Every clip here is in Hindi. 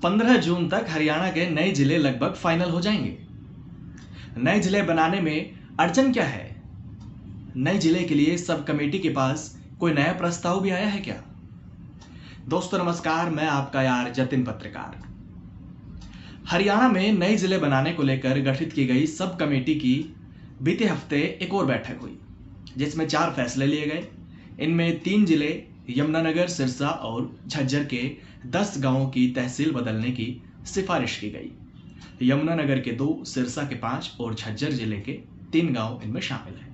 15 जून तक हरियाणा के नए जिले लगभग फाइनल हो जाएंगे। नए जिले बनाने में अड़चन क्या है? नए जिले के लिए सब कमेटी के पास कोई नया प्रस्ताव भी आया है क्या? दोस्तों नमस्कार, मैं आपका यार जतिन पत्रकार। हरियाणा में नए जिले बनाने को लेकर गठित की गई सब कमेटी की बीते हफ्ते एक और बैठक हुई, जिसमें 4 फैसले लिए गए। इनमें 3 जिले यमुनानगर, सिरसा और झज्जर के 10 गांवों की तहसील बदलने की सिफारिश की गई। यमुनानगर के 2, सिरसा के 5 और झज्जर जिले के 3 गांव इनमें शामिल हैं।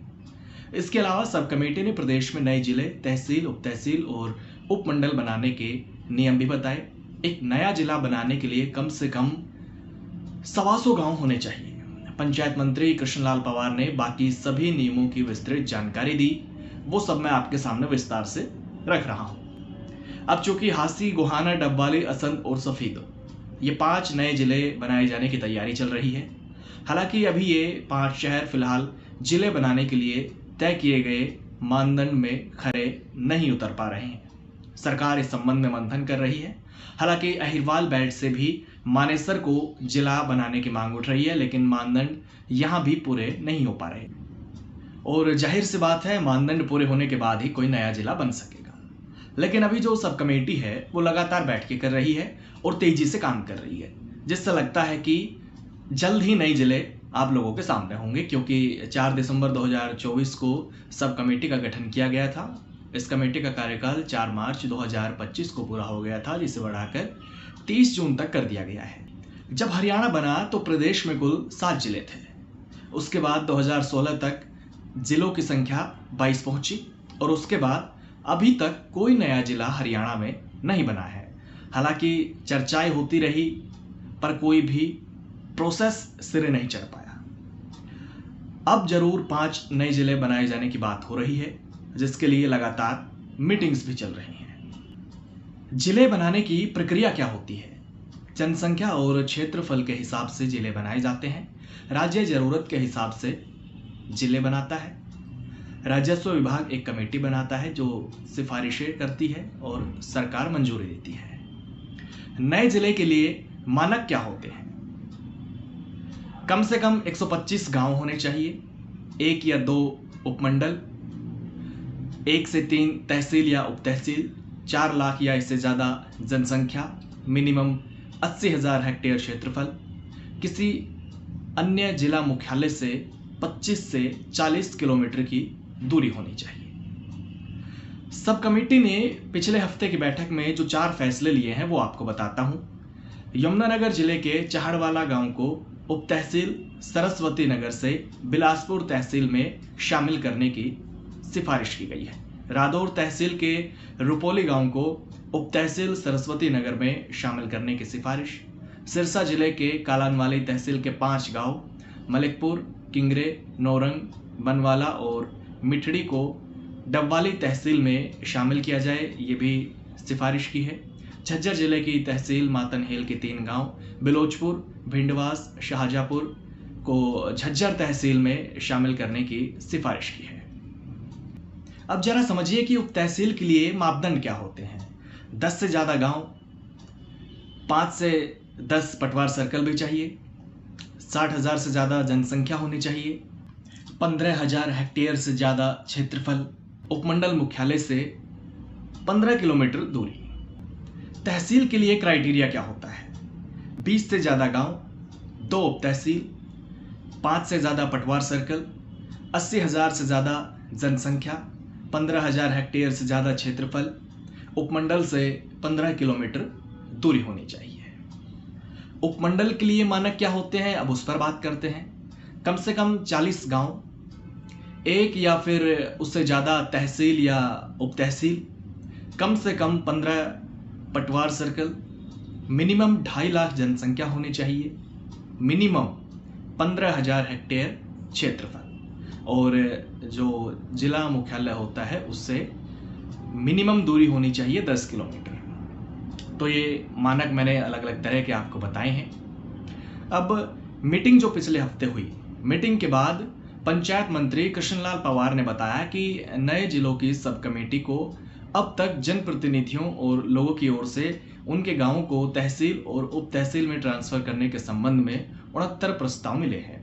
इसके अलावा सब कमेटी ने प्रदेश में नए जिले, तहसील, उप तहसील और उपमंडल बनाने के नियम भी बताए। एक नया जिला बनाने के लिए कम से कम 125 गांव होने चाहिए। पंचायत मंत्री कृष्णलाल पंवार ने बाकी सभी नियमों की विस्तृत जानकारी दी। वो सब मैं आपके सामने विस्तार से रख रहा हूं। अब चूंकि हासी, गोहाना, डबवाली, असंध और सफीद ये 5 नए जिले बनाए जाने की तैयारी चल रही है। हालांकि अभी ये 5 शहर फिलहाल जिले बनाने के लिए तय किए गए मानदंड में खरे नहीं उतर पा रहे हैं। सरकार इस संबंध में मंथन कर रही है। हालांकि अहिरवाल बेल्ट से भी मानेसर को जिला बनाने की मांग उठ रही है, लेकिन मानदंड यहां भी पूरे नहीं हो पा रहे और जाहिर सी बात है, मानदंड पूरे होने के बाद ही कोई नया जिला बन सकेगा। लेकिन अभी जो सब कमेटी है वो लगातार बैठ के कर रही है और तेजी से काम कर रही है, जिससे लगता है कि जल्द ही नए जिले आप लोगों के सामने होंगे, क्योंकि 4 दिसंबर 2024 को सब कमेटी का गठन किया गया था। इस कमेटी का कार्यकाल 4 मार्च 2025 को पूरा हो गया था, जिसे बढ़ाकर 30 जून तक कर दिया गया है। जब हरियाणा बना तो प्रदेश में कुल 7 जिले थे। उसके बाद 2016 तक जिलों की संख्या 22 पहुंची और उसके बाद अभी तक कोई नया जिला हरियाणा में नहीं बना है। हालांकि चर्चाएं होती रही पर कोई भी प्रोसेस सिरे नहीं चढ़ पाया। अब जरूर 5 नए जिले बनाए जाने की बात हो रही है, जिसके लिए लगातार मीटिंग्स भी चल रही हैं। जिले बनाने की प्रक्रिया क्या होती है? जनसंख्या और क्षेत्रफल के हिसाब से जिले बनाए जाते हैं। राज्य जरूरत के हिसाब से जिले बनाता है। राजस्व विभाग एक कमेटी बनाता है जो सिफारिशें करती है और सरकार मंजूरी देती है। नए जिले के लिए मानक क्या होते हैं? कम से कम 125 गांव होने चाहिए, 1 या 2 उपमंडल, 1 से 3 तहसील या उप तहसील, 4 लाख या इससे ज़्यादा जनसंख्या, मिनिमम 80,000 हेक्टेयर क्षेत्रफल, किसी अन्य जिला मुख्यालय से 25 से 40 किलोमीटर की दूरी होनी चाहिए। सब कमेटी ने पिछले हफ्ते की बैठक में जो 4 फैसले लिए हैं वो आपको बताता हूं। यमुनानगर जिले के चहड़वाला गांव को उप तहसील सरस्वती नगर से बिलासपुर तहसील में शामिल करने की सिफारिश की गई है। रादौर तहसील के रुपोली गांव को उप तहसील सरस्वती नगर में शामिल करने की सिफारिश। सिरसा जिले के कालानवाली तहसील के 5 गांव मलिकपुर, किंगरे, नौरंग, बनवाला और मिठड़ी को डबवाली तहसील में शामिल किया जाए, ये भी सिफारिश की है। झज्जर जिले की तहसील मातनहेल के 3 गांव बिलोचपुर, भिंडवास, शाहजहाँपुर को झज्जर तहसील में शामिल करने की सिफारिश की है। अब जरा समझिए कि उप तहसील के लिए मापदंड क्या होते हैं। 10 से ज़्यादा गांव, 5 से 10 पटवार सर्कल भी चाहिए, 60,000 से ज़्यादा जनसंख्या होनी चाहिए, 15,000 हेक्टेयर से ज़्यादा क्षेत्रफल, उपमंडल मुख्यालय से 15 किलोमीटर दूरी। तहसील के लिए क्राइटेरिया क्या होता है? 20 से ज़्यादा गांव, 2 उप तहसील, 5 से ज़्यादा पटवार सर्कल, 80,000 से ज़्यादा जनसंख्या, 15,000 हेक्टेयर से ज़्यादा क्षेत्रफल, उपमंडल से 15 किलोमीटर दूरी होनी चाहिए। उपमंडल के लिए मानक क्या होते हैं, अब उस पर बात करते हैं। कम से कम 40 गांव, 1 या फिर उससे ज़्यादा तहसील या उप तहसील, कम से कम 15 पटवार सर्कल, मिनिमम 2.5 लाख जनसंख्या होनी चाहिए, मिनिमम 15,000 हेक्टेयर क्षेत्रफल और जो जिला मुख्यालय होता है उससे मिनिमम दूरी होनी चाहिए 10 किलोमीटर। तो ये मानक मैंने अलग अलग तरह के आपको बताए हैं। अब मीटिंग जो पिछले हफ्ते हुई, मीटिंग के बाद पंचायत मंत्री कृष्णलाल पंवार ने बताया कि नए जिलों की सब कमेटी को अब तक जनप्रतिनिधियों और लोगों की ओर से उनके गांवों को तहसील और उप तहसील में ट्रांसफर करने के संबंध में 69 प्रस्ताव मिले हैं।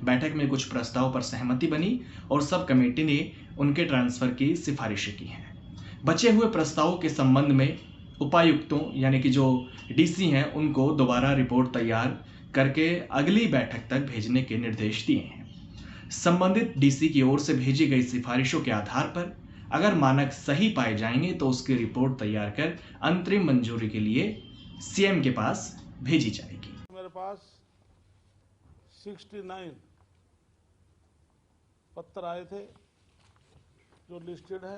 बैठक में कुछ प्रस्ताव पर सहमति बनी और सब कमेटी ने उनके ट्रांसफर की सिफारिशें की हैं। बचे हुए प्रस्तावों के संबंध में उपायुक्तों यानी कि जो डीसी हैं उनको दोबारा रिपोर्ट तैयार करके अगली बैठक तक भेजने के निर्देश दिए हैं। संबंधित डीसी की ओर से भेजी गई सिफारिशों के आधार पर अगर मानक सही पाए जाएंगे तो उसकी रिपोर्ट तैयार कर अंतरिम मंजूरी के लिए सीएम के पास भेजी जाएगी। मेरे पास 69 पत्र आए थे जो लिस्टेड है।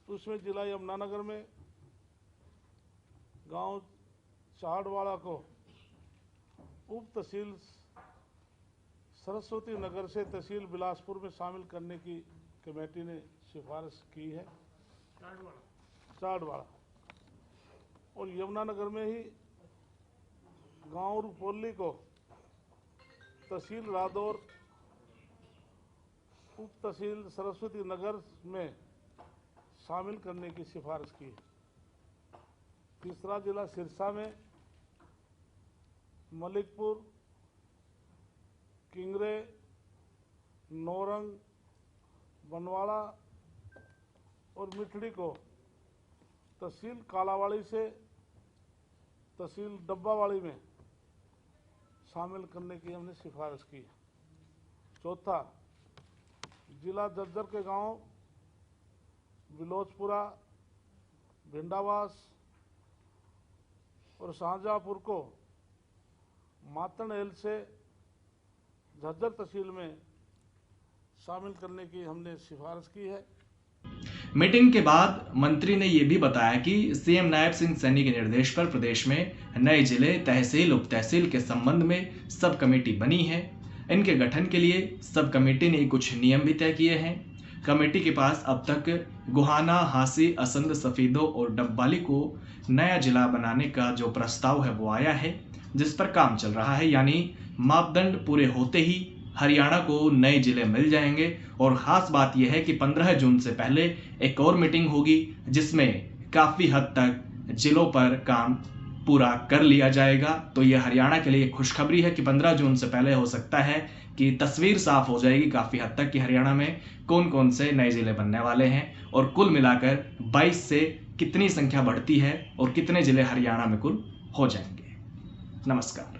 उसमें जिला यमुनानगर में गांव चाड़वाड़ा को उप तहसील सरस्वती नगर से तहसील बिलासपुर में शामिल करने की कमेटी ने सिफारिश की है। चाड़वाड़ा और यमुनानगर में ही गांव रुपोली को तहसील रादौर उप तहसील सरस्वती नगर में शामिल करने की सिफारिश की। तीसरा जिला सिरसा में मलिकपुर, किंगरे, नौरंग, बनवाड़ा और मिठड़ी को तहसील कालावाड़ी से तहसील डब्बावाड़ी में शामिल करने की हमने सिफारिश की। चौथा जिला जज्जर के गांव बिलोचपुरा, भिंडावास और शाहजहांपुर को मातनएल से झज्जर तहसील में शामिल करने की हमने सिफारिश की है। मीटिंग के बाद मंत्री ने यह भी बताया कि सीएम नायब सिंह सैनी के निर्देश पर प्रदेश में नए जिले, तहसील, उप तहसील के संबंध में सब कमेटी बनी है। इनके गठन के लिए सब कमेटी ने कुछ नियम भी तय किए हैं। कमेटी के पास अब तक गोहाना, हांसी, असंध, सफीदो और डब्बाली को नया जिला बनाने का जो प्रस्ताव है वो आया है, जिस पर काम चल रहा है। यानी मापदंड पूरे होते ही हरियाणा को नए जिले मिल जाएंगे। और खास बात यह है कि 15 जून से पहले एक और मीटिंग होगी जिसमें काफी हद तक जिलों पर काम पूरा कर लिया जाएगा। तो यह हरियाणा के लिए खुशखबरी है कि 15 जून से पहले हो सकता है कि तस्वीर साफ हो जाएगी काफी हद तक कि हरियाणा में कौन कौन से नए जिले बनने वाले हैं और कुल मिलाकर 22 से कितनी संख्या बढ़ती है और कितने जिले हरियाणा में कुल हो जाएंगे। नमस्कार।